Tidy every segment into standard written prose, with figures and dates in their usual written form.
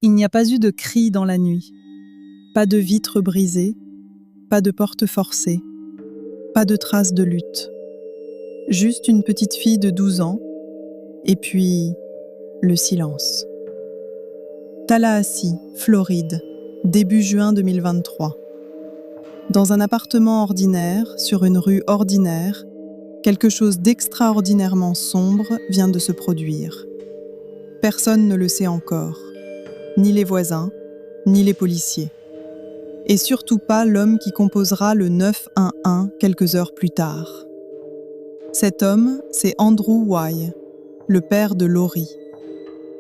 Il n'y a pas eu de cris dans la nuit, pas de vitres brisées, pas de portes forcées, pas de traces de lutte. Juste une petite fille de 12 ans, et puis le silence. Tallahassee, Floride, début juin 2023. Dans un appartement ordinaire, sur une rue ordinaire, quelque chose d'extraordinairement sombre vient de se produire. Personne ne le sait encore, ni les voisins, ni les policiers. Et surtout pas l'homme qui composera le 911 quelques heures plus tard. Cet homme, c'est Andrew Wye, le père de Lori.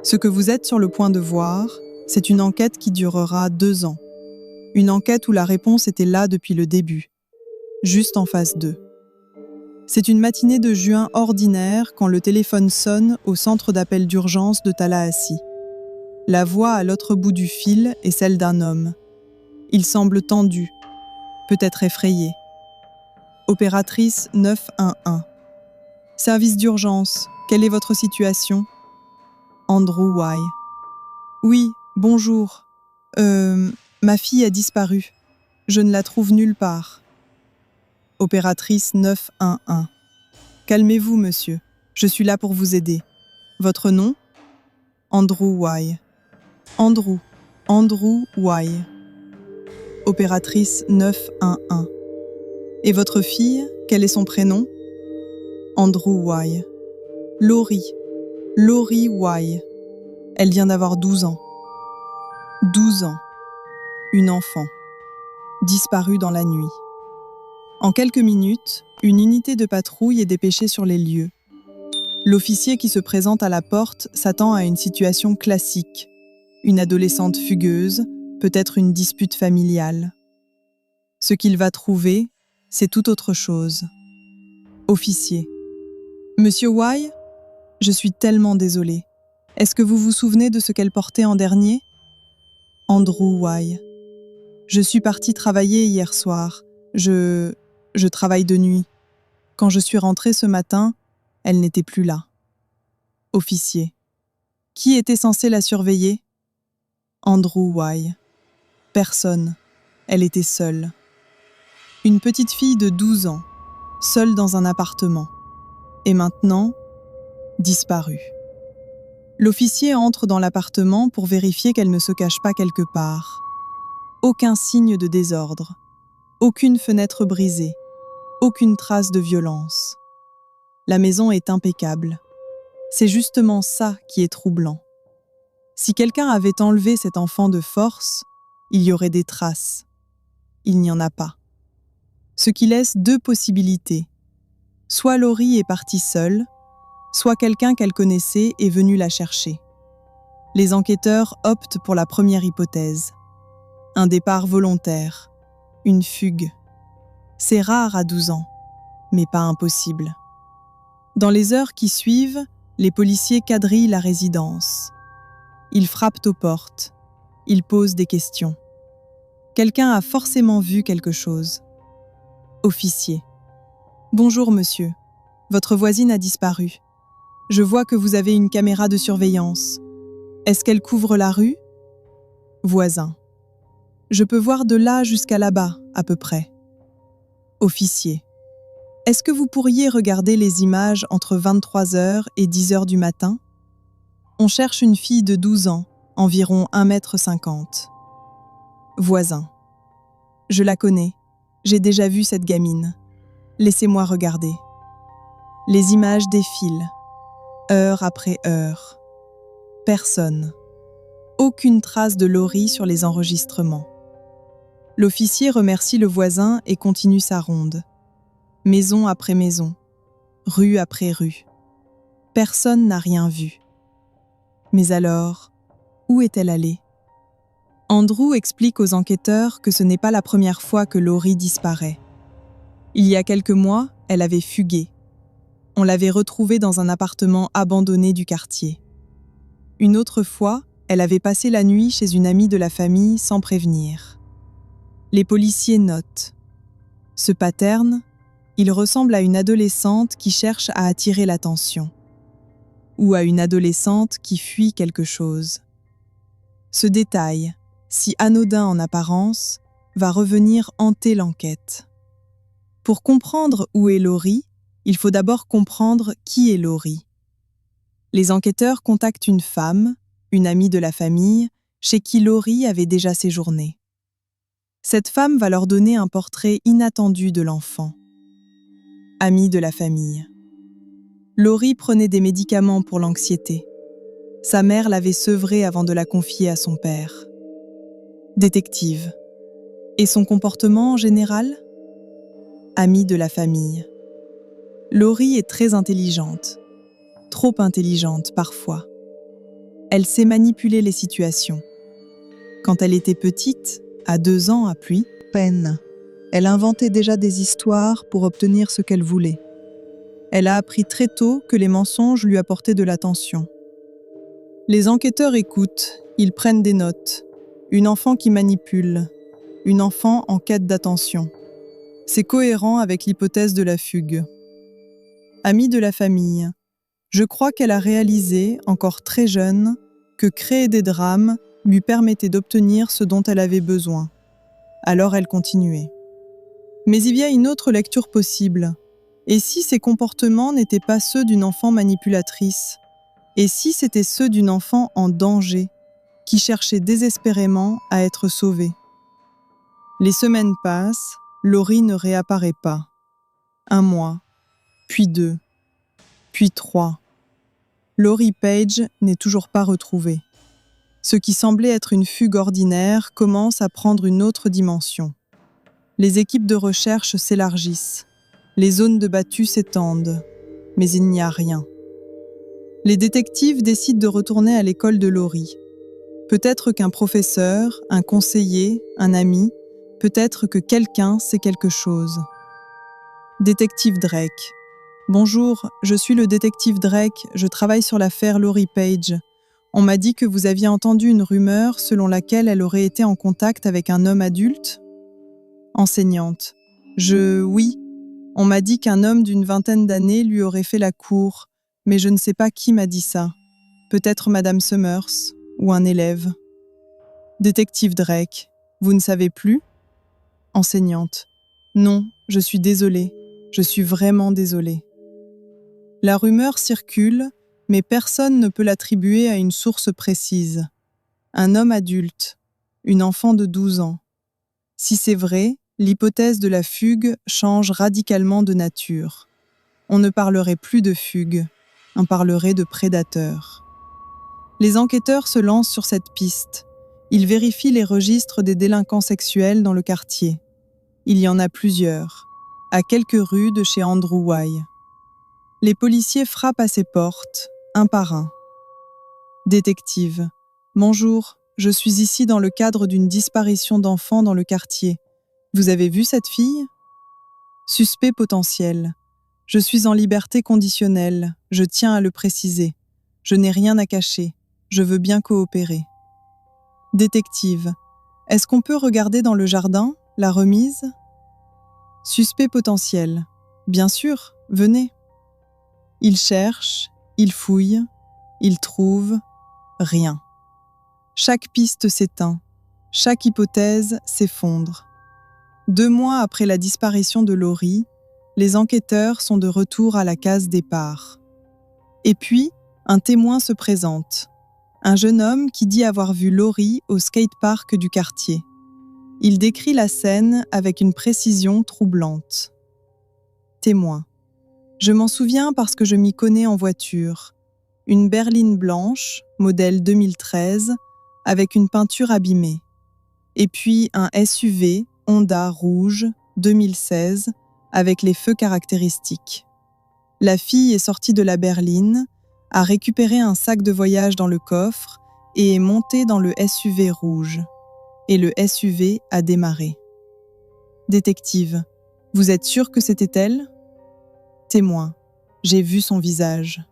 Ce que vous êtes sur le point de voir, c'est une enquête qui durera 2 ans. Une enquête où la réponse était là depuis le début, juste en phase 2. C'est une matinée de juin ordinaire quand le téléphone sonne au centre d'appel d'urgence de Tallahassee. La voix à l'autre bout du fil est celle d'un homme. Il semble tendu, peut-être effrayé. Opératrice 911. Service d'urgence, quelle est votre situation ? Andrew Wye. Oui, bonjour. Ma fille a disparu. Je ne la trouve nulle part. Opératrice 911. Calmez-vous, monsieur. Je suis là pour vous aider. Votre nom ? Andrew Wye. Andrew Wye. Opératrice 911. Et votre fille, quel est son prénom ? Andrew Wye. Lori Wye. Elle vient d'avoir 12 ans. 12 ans. Une enfant. Disparue dans la nuit. En quelques minutes, une unité de patrouille est dépêchée sur les lieux. L'officier qui se présente à la porte s'attend à une situation classique. Une adolescente fugueuse, peut-être une dispute familiale. Ce qu'il va trouver, c'est tout autre chose. Officier. Monsieur Wye, je suis tellement désolée. Est-ce que vous vous souvenez de ce qu'elle portait en dernier ? Andrew Wye. Je suis partie travailler hier soir. Je travaille de nuit. Quand je suis rentrée ce matin, elle n'était plus là. Officier. Qui était censé la surveiller ? Andrew Wye. Personne. Elle était seule. Une petite fille de 12 ans, seule dans un appartement. Et maintenant, disparue. L'officier entre dans l'appartement pour vérifier qu'elle ne se cache pas quelque part. Aucun signe de désordre. Aucune fenêtre brisée. Aucune trace de violence. La maison est impeccable. C'est justement ça qui est troublant. Si quelqu'un avait enlevé cet enfant de force, il y aurait des traces. Il n'y en a pas. Ce qui laisse 2 possibilités. Soit Lori est partie seule, soit quelqu'un qu'elle connaissait est venu la chercher. Les enquêteurs optent pour la première hypothèse. Un départ volontaire, une fugue. C'est rare à 12 ans, mais pas impossible. Dans les heures qui suivent, les policiers quadrillent la résidence. Ils frappent aux portes. Ils posent des questions. Quelqu'un a forcément vu quelque chose. Officier. Bonjour monsieur. Votre voisine a disparu. Je vois que vous avez une caméra de surveillance. Est-ce qu'elle couvre la rue ? Voisin. Je peux voir de là jusqu'à là-bas, à peu près. Officier. Est-ce que vous pourriez regarder les images entre 23h et 10h du matin ? On cherche une fille de 12 ans, environ 1,50 m. Voisin. Je la connais. J'ai déjà vu cette gamine. Laissez-moi regarder. Les images défilent, heure après heure. Personne. Aucune trace de Lori sur les enregistrements. L'officier remercie le voisin et continue sa ronde. Maison après maison, rue après rue. Personne n'a rien vu. Mais alors, où est-elle allée ? Andrew explique aux enquêteurs que ce n'est pas la première fois que Lori disparaît. Il y a quelques mois, elle avait fugué. On l'avait retrouvée dans un appartement abandonné du quartier. Une autre fois, elle avait passé la nuit chez une amie de la famille sans prévenir. Les policiers notent. Ce pattern, il ressemble à une adolescente qui cherche à attirer l'attention. Ou à une adolescente qui fuit quelque chose. Ce détail, si anodin en apparence, va revenir hanter l'enquête. Pour comprendre où est Laurie, il faut d'abord comprendre qui est Laurie. Les enquêteurs contactent une femme, une amie de la famille, chez qui Laurie avait déjà séjourné. Cette femme va leur donner un portrait inattendu de l'enfant. Amie de la famille. Laurie prenait des médicaments pour l'anxiété. Sa mère l'avait sevrée avant de la confier à son père. Détective. Et son comportement en général ? Amie de la famille. Laurie est très intelligente. Trop intelligente parfois. Elle sait manipuler les situations. Quand elle était petite, à 2 ans à peine, elle inventait déjà des histoires pour obtenir ce qu'elle voulait. Elle a appris très tôt que les mensonges lui apportaient de l'attention. Les enquêteurs écoutent, ils prennent des notes. Une enfant qui manipule, une enfant en quête d'attention. C'est cohérent avec l'hypothèse de la fugue. Amie de la famille, je crois qu'elle a réalisé, encore très jeune, que créer des drames lui permettait d'obtenir ce dont elle avait besoin. Alors elle continuait. Mais il y a une autre lecture possible. Et si ces comportements n'étaient pas ceux d'une enfant manipulatrice ? Et si c'étaient ceux d'une enfant en danger, qui cherchait désespérément à être sauvée ? Les semaines passent, Laurie ne réapparaît pas. 1 mois, puis 2, puis 3. Laurie Page n'est toujours pas retrouvée. Ce qui semblait être une fugue ordinaire commence à prendre une autre dimension. Les équipes de recherche s'élargissent. Les zones de battues s'étendent. Mais il n'y a rien. Les détectives décident de retourner à l'école de Laurie. Peut-être qu'un professeur, un conseiller, un ami, peut-être que quelqu'un sait quelque chose. Détective Drake. Bonjour, je suis le détective Drake, je travaille sur l'affaire Laurie Page. On m'a dit que vous aviez entendu une rumeur selon laquelle elle aurait été en contact avec un homme adulte ? Enseignante. Oui. On m'a dit qu'un homme d'une 20aine d'années lui aurait fait la cour, mais je ne sais pas qui m'a dit ça. Peut-être Madame Summers, ou un élève. Détective Drake. Vous ne savez plus ? Enseignante. Non, je suis désolée. Je suis vraiment désolée. La rumeur circule, mais personne ne peut l'attribuer à une source précise. Un homme adulte, une enfant de 12 ans. Si c'est vrai, l'hypothèse de la fugue change radicalement de nature. On ne parlerait plus de fugue, on parlerait de prédateur. Les enquêteurs se lancent sur cette piste. Ils vérifient les registres des délinquants sexuels dans le quartier. Il y en a plusieurs, à quelques rues de chez Andrew Wye. Les policiers frappent à ses portes, un par un. Détective. Bonjour, je suis ici dans le cadre d'une disparition d'enfants dans le quartier. Vous avez vu cette fille ? Suspect potentiel. Je suis en liberté conditionnelle, je tiens à le préciser. Je n'ai rien à cacher, je veux bien coopérer. Détective. Est-ce qu'on peut regarder dans le jardin, la remise ? Suspect potentiel. Bien sûr, venez. Il cherche, il fouille, il trouve, rien. Chaque piste s'éteint, chaque hypothèse s'effondre. 2 mois après la disparition de Laurie, les enquêteurs sont de retour à la case départ. Et puis, un témoin se présente. Un jeune homme qui dit avoir vu Laurie au skatepark du quartier. Il décrit la scène avec une précision troublante. Témoin. Je m'en souviens parce que je m'y connais en voiture. Une berline blanche, modèle 2013, avec une peinture abîmée. Et puis un SUV Honda rouge 2016, avec les feux caractéristiques. La fille est sortie de la berline, a récupéré un sac de voyage dans le coffre et est montée dans le SUV rouge. Et le SUV a démarré. Détective. Vous êtes sûr que c'était elle ? Témoin. J'ai vu son visage.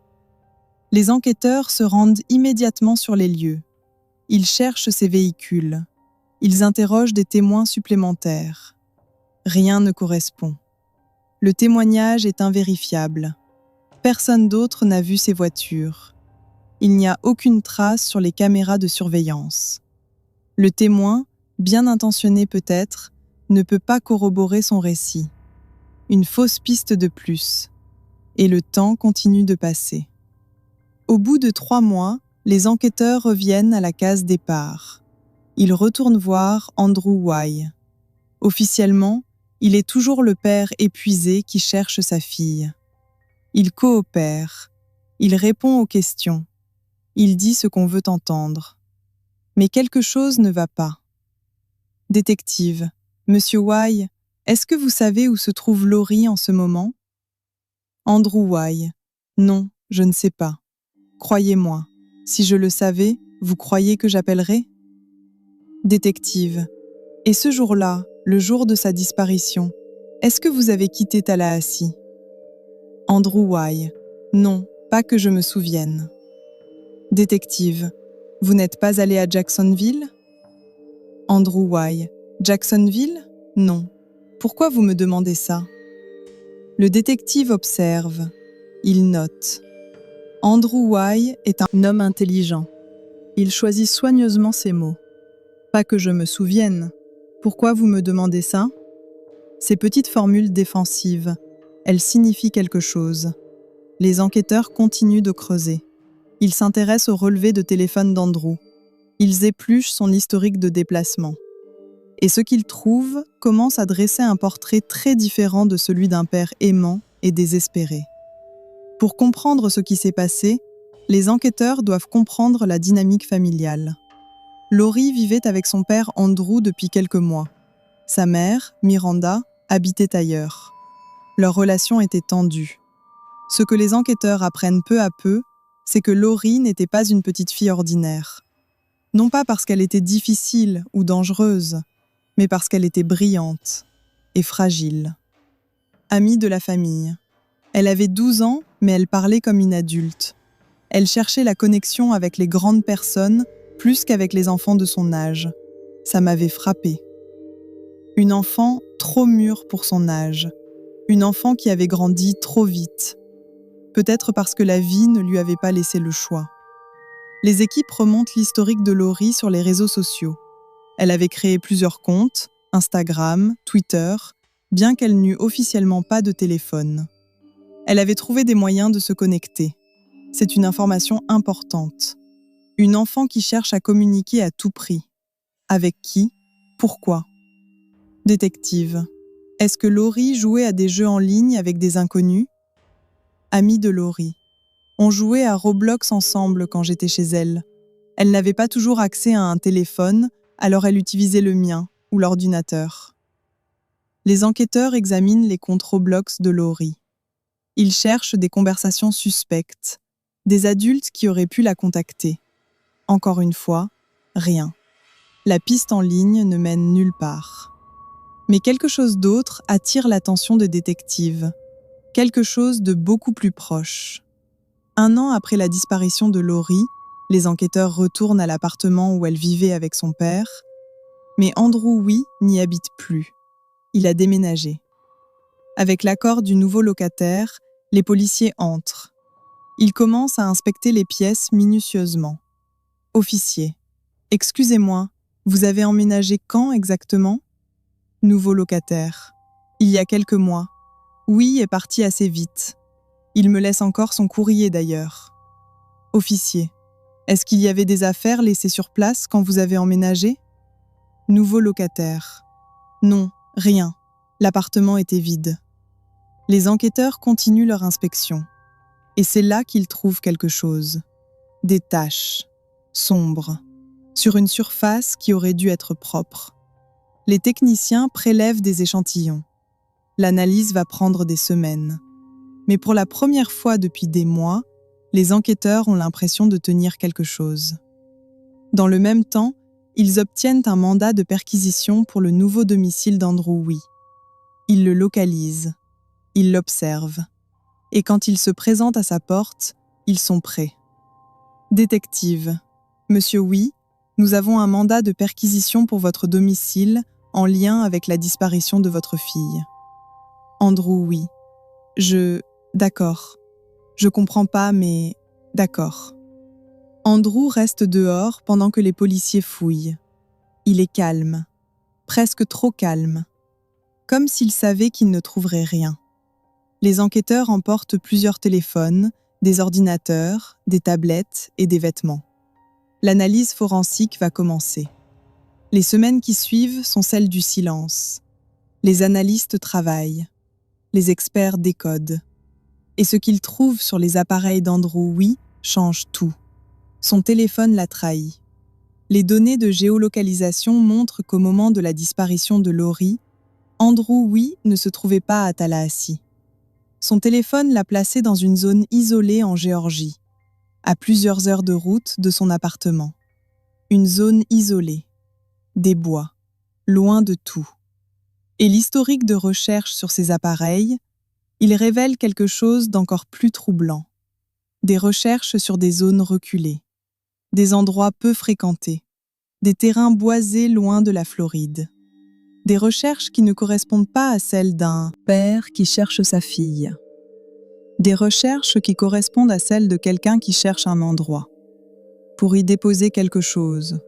Les enquêteurs se rendent immédiatement sur les lieux. Ils cherchent ces véhicules. Ils interrogent des témoins supplémentaires. Rien ne correspond. Le témoignage est invérifiable. Personne d'autre n'a vu ces voitures. Il n'y a aucune trace sur les caméras de surveillance. Le témoin, bien intentionné peut-être, ne peut pas corroborer son récit. Une fausse piste de plus. Et le temps continue de passer. Au bout de 3 mois, les enquêteurs reviennent à la case départ. Ils retournent voir Andrew Y. Officiellement, il est toujours le père épuisé qui cherche sa fille. Il coopère. Il répond aux questions. Il dit ce qu'on veut entendre. Mais quelque chose ne va pas. Détective, Monsieur Y, est-ce que vous savez où se trouve Laurie en ce moment? Andrew Y. Non, je ne sais pas. Croyez-moi, si je le savais, vous croyez que j'appellerais? Détective. Et ce jour-là, le jour de sa disparition, est-ce que vous avez quitté Tallahassee? Andrew Y. Non, pas que je me souvienne. Détective. Vous n'êtes pas allé à Jacksonville? Andrew Y. Jacksonville? Non. Pourquoi vous me demandez ça? Le détective observe. Il note. Andrew Y est un homme intelligent. Il choisit soigneusement ses mots. Pas que je me souvienne. Pourquoi vous me demandez ça? Ces petites formules défensives, elles signifient quelque chose. Les enquêteurs continuent de creuser. Ils s'intéressent au relevé de téléphone d'Andrew. Ils épluchent son historique de déplacement. Et ce qu'ils trouvent commence à dresser un portrait très différent de celui d'un père aimant et désespéré. Pour comprendre ce qui s'est passé, les enquêteurs doivent comprendre la dynamique familiale. Laurie vivait avec son père Andrew depuis quelques mois. Sa mère, Miranda, habitait ailleurs. Leur relation était tendue. Ce que les enquêteurs apprennent peu à peu, c'est que Laurie n'était pas une petite fille ordinaire. Non pas parce qu'elle était difficile ou dangereuse, mais parce qu'elle était brillante et fragile. Amie de la famille. Elle avait 12 ans, mais elle parlait comme une adulte. Elle cherchait la connexion avec les grandes personnes plus qu'avec les enfants de son âge. Ça m'avait frappée. Une enfant trop mûre pour son âge. Une enfant qui avait grandi trop vite. Peut-être parce que la vie ne lui avait pas laissé le choix. Les équipes remontent l'historique de Laurie sur les réseaux sociaux. Elle avait créé plusieurs comptes, Instagram, Twitter, bien qu'elle n'eût officiellement pas de téléphone. Elle avait trouvé des moyens de se connecter. C'est une information importante. Une enfant qui cherche à communiquer à tout prix. Avec qui? Pourquoi? Détective. Est-ce que Laurie jouait à des jeux en ligne avec des inconnus? Amie de Laurie. On jouait à Roblox ensemble quand j'étais chez elle. Elle n'avait pas toujours accès à un téléphone, alors elle utilisait le mien ou l'ordinateur. Les enquêteurs examinent les comptes Roblox de Laurie. Ils cherchent des conversations suspectes, des adultes qui auraient pu la contacter. Encore une fois, rien. La piste en ligne ne mène nulle part. Mais quelque chose d'autre attire l'attention de détectives. Quelque chose de beaucoup plus proche. 1 an après la disparition de Laurie, les enquêteurs retournent à l'appartement où elle vivait avec son père. Mais Andrew Y n'y habite plus. Il a déménagé. Avec l'accord du nouveau locataire, les policiers entrent. Ils commencent à inspecter les pièces minutieusement. Officier. Excusez-moi, vous avez emménagé quand exactement? Nouveau locataire. Il y a quelques mois. Oui est parti assez vite. Il me laisse encore son courrier d'ailleurs. Officier. Est-ce qu'il y avait des affaires laissées sur place quand vous avez emménagé? Nouveau locataire. Non, rien. L'appartement était vide. Les enquêteurs continuent leur inspection. Et c'est là qu'ils trouvent quelque chose. Des taches, sombres, sur une surface qui aurait dû être propre. Les techniciens prélèvent des échantillons. L'analyse va prendre des semaines. Mais pour la première fois depuis des mois, les enquêteurs ont l'impression de tenir quelque chose. Dans le même temps, ils obtiennent un mandat de perquisition pour le nouveau domicile d'Andrew Y. Ils le localisent. Ils l'observent. Et quand il se présente à sa porte, ils sont prêts. Détective. Monsieur Y, nous avons un mandat de perquisition pour votre domicile en lien avec la disparition de votre fille. Andrew Y. D'accord. Je comprends pas, mais d'accord. Andrew reste dehors pendant que les policiers fouillent. Il est calme, presque trop calme, comme s'il savait qu'il ne trouverait rien. Les enquêteurs emportent plusieurs téléphones, des ordinateurs, des tablettes et des vêtements. L'analyse forensique va commencer. Les semaines qui suivent sont celles du silence. Les analystes travaillent. Les experts décodent. Et ce qu'ils trouvent sur les appareils d'Andrew Hui change tout. Son téléphone l'a trahi. Les données de géolocalisation montrent qu'au moment de la disparition de Lori, Andrew Hui ne se trouvait pas à Tallahassee. Son téléphone l'a placé dans une zone isolée en Géorgie, à plusieurs heures de route de son appartement. Une zone isolée, des bois, loin de tout. Et l'historique de recherche sur ces appareils, il révèle quelque chose d'encore plus troublant. Des recherches sur des zones reculées, des endroits peu fréquentés, des terrains boisés loin de la Floride. Des recherches qui ne correspondent pas à celles d'un père qui cherche sa fille. Des recherches qui correspondent à celles de quelqu'un qui cherche un endroit, pour y déposer quelque chose,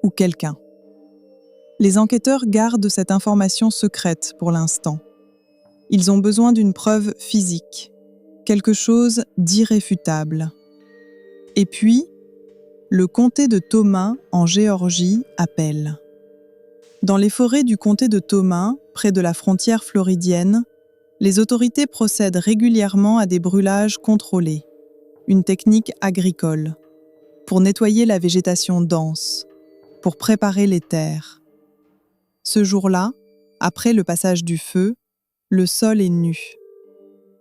ou quelqu'un. Les enquêteurs gardent cette information secrète pour l'instant. Ils ont besoin d'une preuve physique, quelque chose d'irréfutable. Et puis, le comté de Thomas, en Géorgie, appelle. Dans les forêts du comté de Thomas, près de la frontière floridienne, les autorités procèdent régulièrement à des brûlages contrôlés, une technique agricole, pour nettoyer la végétation dense, pour préparer les terres. Ce jour-là, après le passage du feu, le sol est nu.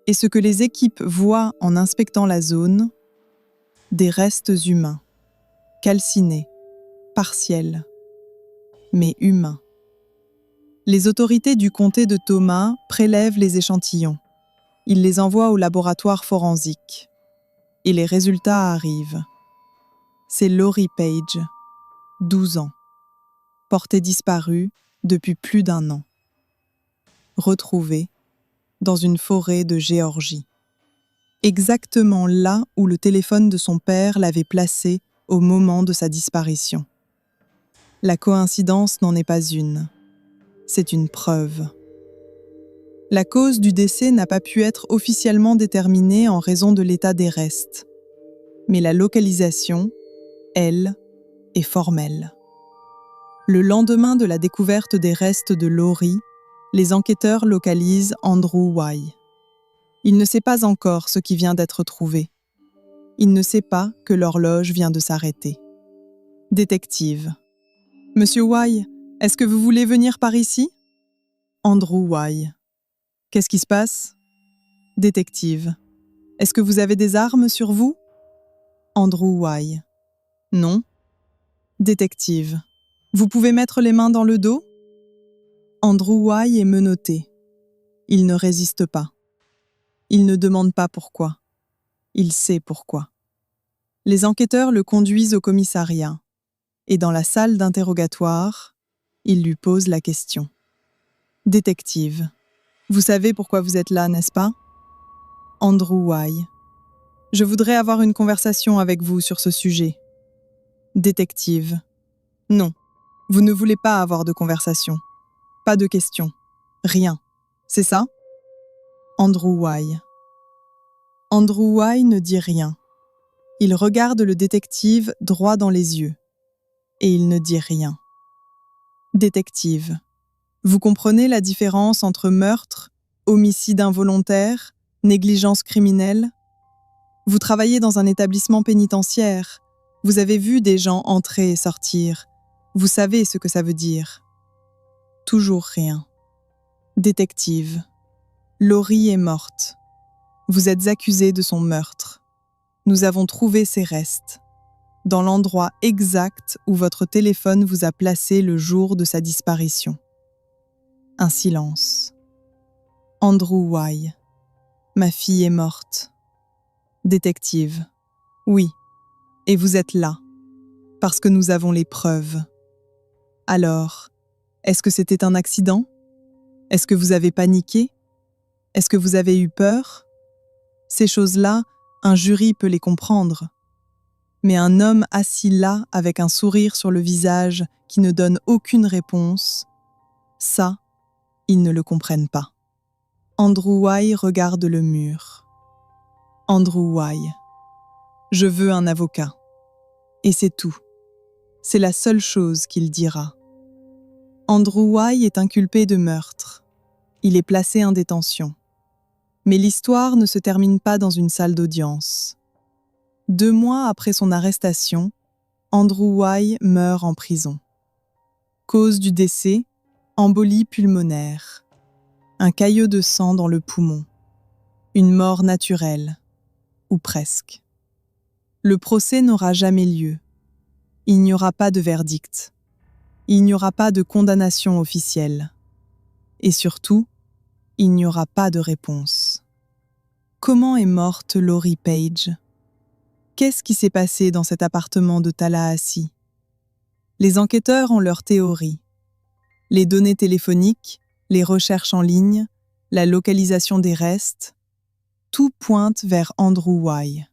Et ce que les équipes voient en inspectant la zone, des restes humains, calcinés, partiels, mais humains. Les autorités du comté de Thomas prélèvent les échantillons. Ils les envoient au laboratoire forensique. Et les résultats arrivent. C'est Lori Page, 12 ans, portée disparue depuis plus d'1 an. Retrouvée dans une forêt de Géorgie. Exactement là où le téléphone de son père l'avait placé au moment de sa disparition. La coïncidence n'en est pas une. C'est une preuve. La cause du décès n'a pas pu être officiellement déterminée en raison de l'état des restes. Mais la localisation, elle, est formelle. Le lendemain de la découverte des restes de Lori, les enquêteurs localisent Andrew Hui. Il ne sait pas encore ce qui vient d'être trouvé. Il ne sait pas que l'horloge vient de s'arrêter. Détective. « Monsieur Hui, est-ce que vous voulez venir par ici ?» Andrew Hui. « Qu'est-ce qui se passe ?» Détective. « Est-ce que vous avez des armes sur vous ?» Andrew Hui. « Non. » Détective. « Vous pouvez mettre les mains dans le dos ?» Andrew Hui est menotté. Il ne résiste pas. Il ne demande pas pourquoi. Il sait pourquoi. Les enquêteurs le conduisent au commissariat. Et dans la salle d'interrogatoire, ils lui posent la question. « Détective, vous savez pourquoi vous êtes là, n'est-ce pas ?» Andrew Hui. « Je voudrais avoir une conversation avec vous sur ce sujet. » Détective. « Non, vous ne voulez pas avoir de conversation. Pas de questions. Rien. C'est ça ?» Andrew Hui. Andrew Hui ne dit rien. Il regarde le détective droit dans les yeux. Et il ne dit rien. Détective. Vous comprenez la différence entre meurtre, homicide involontaire, négligence criminelle ? Vous travaillez dans un établissement pénitentiaire. Vous avez vu des gens entrer et sortir. Vous savez ce que ça veut dire. Toujours rien. Détective. Lori est morte. Vous êtes accusé de son meurtre. Nous avons trouvé ses restes, dans l'endroit exact où votre téléphone vous a placé le jour de sa disparition. Un silence. Andrew Hui. Ma fille est morte. Détective. Oui. Et vous êtes là, parce que nous avons les preuves. Alors, est-ce que c'était un accident ? Est-ce que vous avez paniqué ? Est-ce que vous avez eu peur ? Ces choses-là, un jury peut les comprendre. Mais un homme assis là, avec un sourire sur le visage qui ne donne aucune réponse, ça, ils ne le comprennent pas. Andrew Y regarde le mur. Andrew Y. Je veux un avocat. Et c'est tout. C'est la seule chose qu'il dira. Andrew Y est inculpé de meurtre. Il est placé en détention. Mais l'histoire ne se termine pas dans une salle d'audience. 2 mois après son arrestation, Andrew Y meurt en prison. Cause du décès, embolie pulmonaire. Un caillot de sang dans le poumon. Une mort naturelle, ou presque. Le procès n'aura jamais lieu. Il n'y aura pas de verdict. Il n'y aura pas de condamnation officielle. Et surtout, il n'y aura pas de réponse. Comment est morte Lori Page? Qu'est-ce qui s'est passé dans cet appartement de Tallahassee? Les enquêteurs ont leur théorie. Les données téléphoniques, les recherches en ligne, la localisation des restes, tout pointe vers Andrew Y.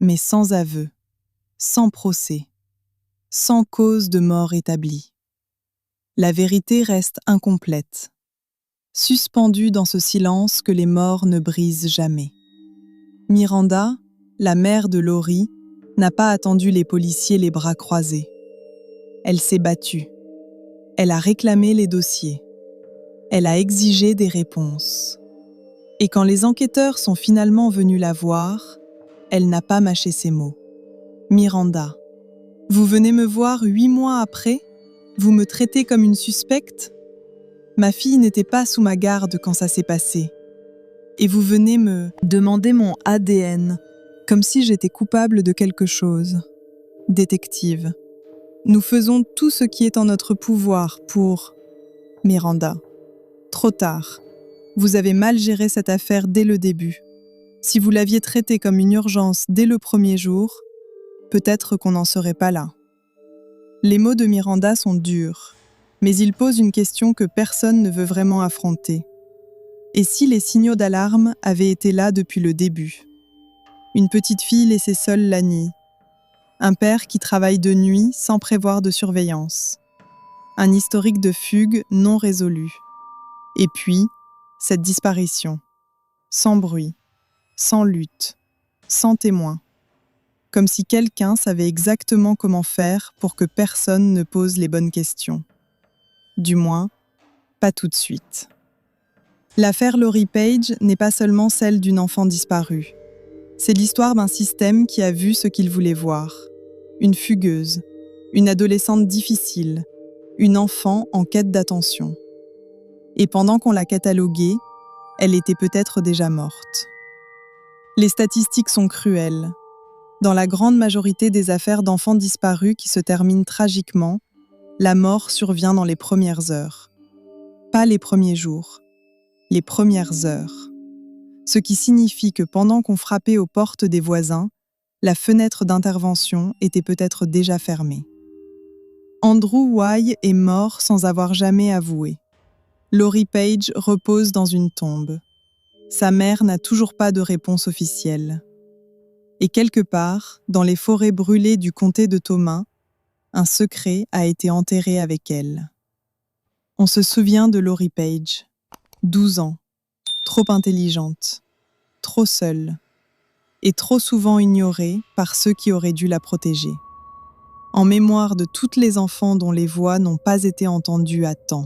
Mais sans aveu, sans procès, sans cause de mort établie. La vérité reste incomplète, suspendue dans ce silence que les morts ne brisent jamais. Miranda, la mère de Lori, n'a pas attendu les policiers les bras croisés. Elle s'est battue. Elle a réclamé les dossiers. Elle a exigé des réponses. Et quand les enquêteurs sont finalement venus la voir, elle n'a pas mâché ses mots. Miranda, vous venez me voir 8 mois après? Vous me traitez comme une suspecte? Ma fille n'était pas sous ma garde quand ça s'est passé. Et vous venez me demander mon ADN, comme si j'étais coupable de quelque chose. Détective, nous faisons tout ce qui est en notre pouvoir pour... Miranda, trop tard. Vous avez mal géré cette affaire dès le début. Si vous l'aviez traitée comme une urgence dès le premier jour, peut-être qu'on n'en serait pas là. Les mots de Miranda sont durs, mais ils posent une question que personne ne veut vraiment affronter. Et si les signaux d'alarme avaient été là depuis le début? Une petite fille laissée seule la nuit. Un père qui travaille de nuit sans prévoir de surveillance. Un historique de fugue non résolu. Et puis, cette disparition. Sans bruit, sans lutte, sans témoin. Comme si quelqu'un savait exactement comment faire pour que personne ne pose les bonnes questions. Du moins, pas tout de suite. L'affaire Lori Page n'est pas seulement celle d'une enfant disparue. C'est l'histoire d'un système qui a vu ce qu'il voulait voir. Une fugueuse, une adolescente difficile, une enfant en quête d'attention. Et pendant qu'on la cataloguait, elle était peut-être déjà morte. Les statistiques sont cruelles. Dans la grande majorité des affaires d'enfants disparus qui se terminent tragiquement, la mort survient dans les premières heures. Pas les premiers jours, les premières heures. Ce qui signifie que pendant qu'on frappait aux portes des voisins, la fenêtre d'intervention était peut-être déjà fermée. Andrew Y est mort sans avoir jamais avoué. Lori Page repose dans une tombe. Sa mère n'a toujours pas de réponse officielle. Et quelque part, dans les forêts brûlées du comté de Thomas, un secret a été enterré avec elle. On se souvient de Lori Page, 12 ans, trop intelligente, trop seule, et trop souvent ignorée par ceux qui auraient dû la protéger. En mémoire de toutes les enfants dont les voix n'ont pas été entendues à temps.